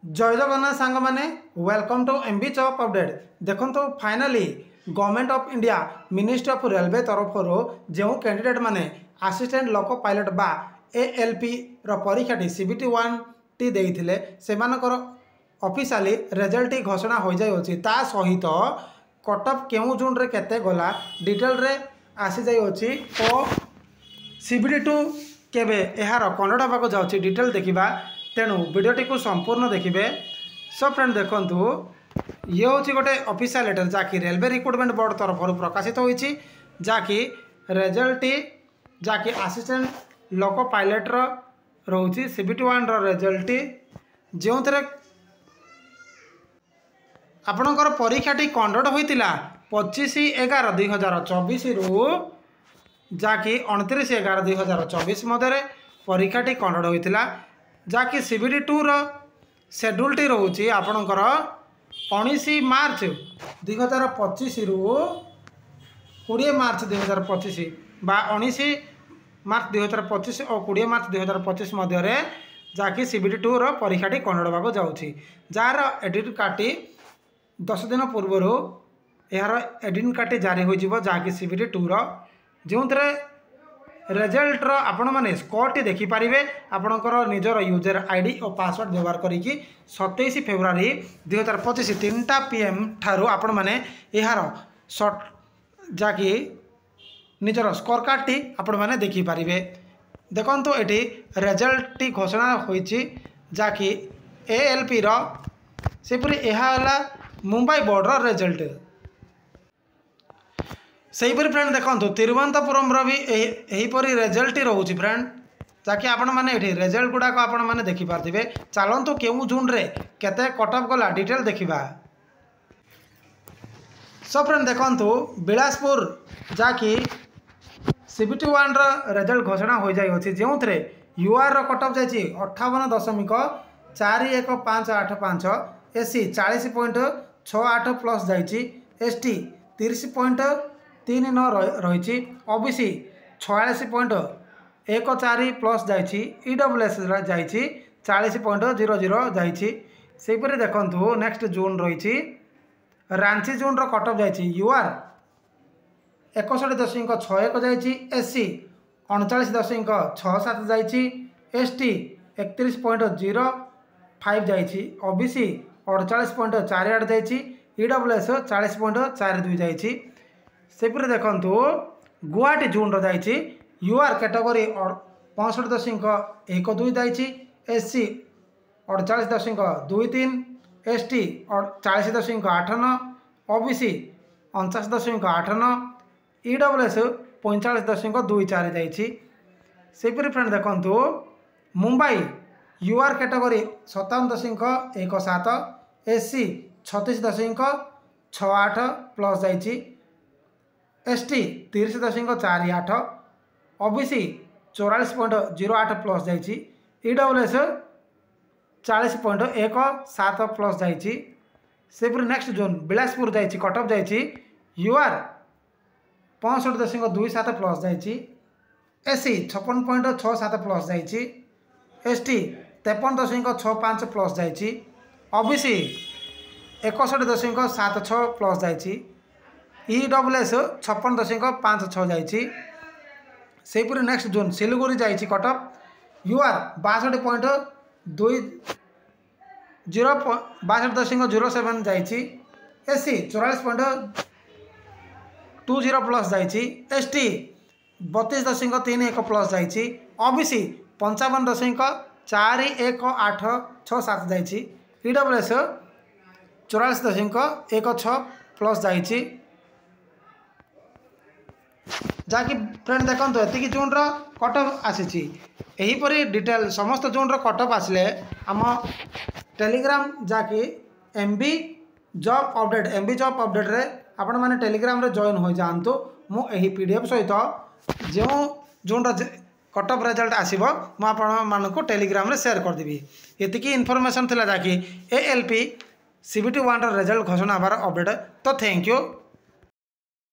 जय जगन्नाथ सांग मैंने welcome to MB job update. देखो तो finally government of India ministry of railway तरफ जो कैंडिडेट माने असिस्टेंट लोको पायलट बा एएलपी रो परीक्षा सीबीटी 1 टी देइथिले सेमानकर ऑफिशियली रिजल्ट घोषणा हो जाय अछि। ता सहित कटअप केउ जोन रे केते गला डिटेल रे आसी जाय अछि और सीबीटी 2 केबे एहार कंडक्ट होबाको जाउछि डिटेल देखिबा। तेणु वीडियोटी को संपूर्ण देखिए। सब फ्रेंड देखु ये हूँ गोटे ऑफिशियल लेटर जहाँकि रेलवे रिक्रुटमेंट बोर्ड तरफ प्रकाशित होती जहाँकि रिजल्ट जहाँकि असिस्टेंट लोको पायलट रोचे सीबीटी 1 रिजल्ट जो थे आपणकर परीक्षाटी कंडक्ट होता 25/11/2024 रु जहाँकि 29/11/2024 मध्य परीक्षाटी कंडक्ट होता जहाँकि सीबीटी 2 शेड्यूल रोचे आपणकर 19 मार्च 2025 रु 20 मार्च 2025 बा 19 मार्च 2025 और 20 मार्च 2025 मध्य जहाँकि सीबीटी 2 परीक्षाटी कंडक्ट होगा जाऊँगी जार एडमिट कार्ड 10 दिन पूर्व यार एडमिट कार्ड जारी हो जहाँकि सीबीटी 2 जो रिजल्ट आपण मैंने स्कोर देखिपारे आपणकर निजर यूजर आईडी और पासवर्ड व्यवहार करिकी 27 फेब्रुआरी 2025 3टा PM ठारू आपण मैंने यार शॉर्ट जहाँकि निजर स्कोर कार्ड टी आपण मैंने देखिपारे। देखो तो ये रिजल्ट टी घोषणा होती जहाँकि एएलपी सेपरी यह मुंबई बोर्ड रिजल्ट से फ्रेंड देखो तिरुवनंतपुरम भी यहीपरी रिजल्ट रोचे फ्रेंड जहाँकि आपण मैंने रिजल्ट गुड़ाक आपण मैंने देखिपारे। चलतु क्यों जून रे केते कटअप गला डिटेल देखा। सब फ्रेंड देखो बिलासपुर जहाँकि सीबीटी 1 रिजल्ट घोषणा हो जाए जो यूआर कटअप जाइए 58.415885 एससी 40.68 प्लस जाइए एसटी 30.39 रही ओबीसी 46.14 प्लस जाइए ईडब्ल्यूएस जाइए 40.00 जाइए। देखो नेक्स्ट जोन रही रांची जोन कटअप जाइए यूआर 61.61 जाइए एससी 39.67 जाइए एसटी 31.05 जाइए ओबीसी 48.48 जाइए ईडब्ल्यूएस 40.42 जाइए। सेपरी देखो गुवाहाटी जोन जाइए यूआर कैटेगरी 65.12 जाइए एससी 48.23 एसटी 40.89 ओबीसी 49.89 ईडब्ल्यूएस 45.24 जाइए। सेपरी फ्रेंड देखो Mumbai UR category 57.17 SC 36.68 plus जाइए एसटी 30.48 ओबीसी 44.08 प्लस जाइए ईडब्ल्यूएस 40.17 प्लस जाइए। सेपरी नेक्स्ट जोन बिलासपुर जाइए कटअप जाइए यूआर 65.27 प्लस जाइए एससी 56.67 प्लस जाइए एसटी 53.65 प्लस जाइए ओबीसी 61.76 प्लस जाइए ईडब्ल्यूएस 56.56 जाइए। सेपरी नेक्स्ट जोन सिलीगुड़ी जाइए कटअप यूआर 62.07 जाइए एससी 44.20 प्लस जाइए एसटी 32.31 प्लस जाइए ओबीसी 55.4186 जाइए ईडब्ल्यूएस 44.16 प्लस जाइए। जहाँकि फ्रेंड देखो ये जोन कटअप आसी यहीपरी डिटेल समस्त जोन कटअप आसिले आम टेलीग्राम जहाँकि एमबी जॉब अपडेट रे आपण मैंने टेलीग्राम रे जॉइन हो जातु मुझे पीडीएफ सहित जो जोन कटअप रिजल्ट आसो मुझे टेलीग्राम रे शेयर करदेवी। ये इनफॉरमेशन थिला जहाँकि एएलपी सीबीटी 1 रिजल्ट घोषणा हबार अपडेट। तो थैंक यू।